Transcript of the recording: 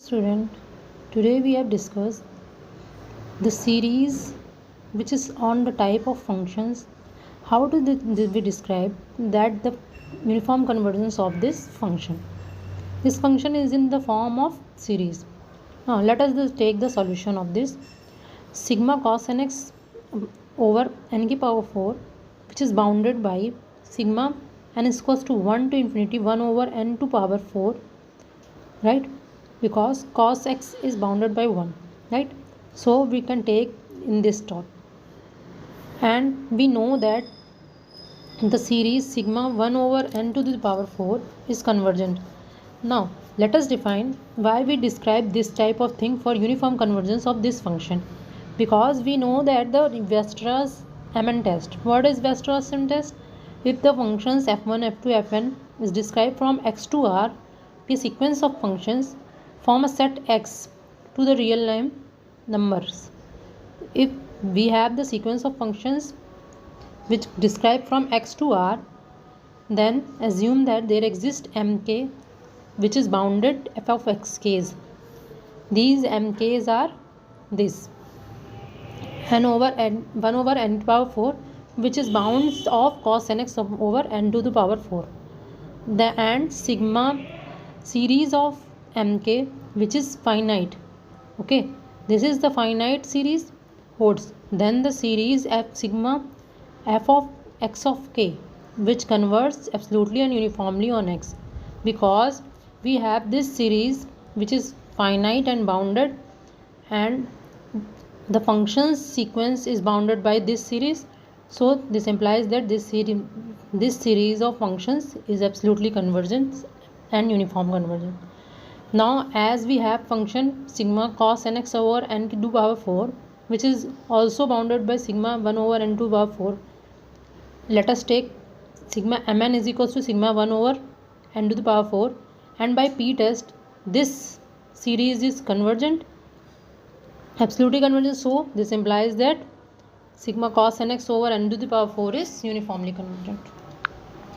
Student, today we have discussed the series which is on the type of functions. How do we describe that the uniform convergence of this function? This function is in the form of series. Now let us just take the solution of this. Sigma cos nx over n की power 4 which is bounded by sigma n is equals to 1 to infinity 1 over n to power 4, right? Because cos x is bounded by 1, right? So we can take in this dot, and we know that the series sigma 1 over n to the power 4 is convergent. Now let us define why we describe this type of thing for uniform convergence of this function, because we know that the Weierstrass Mn test. What is Weierstrass Mn test? If the functions f1 f2 fn is described from x to r, a sequence of functions form a set x to the real numbers. If we have the sequence of functions which describe from x to r, then assume that there exists mk which is bounded f of xk's. These mk's are this n over n 1 over n to power 4, which is bounds of cos nx over n to the power 4. The and sigma series of mk which is finite. Okay, this is the finite series holds. Then the series f sigma f of x of k which converges absolutely and uniformly on x, because we have this series which is finite and bounded, and the functions sequence is bounded by this series. So this implies that this series of functions is absolutely convergent and uniform convergent. Now as we have function sigma cos nx over n to the power 4 which is also bounded by sigma 1 over n to the power 4, let us take sigma mn is equals to sigma 1 over n to the power 4, and by p test this series is convergent, absolutely convergent. So this implies that sigma cos nx over n to the power 4 is uniformly convergent.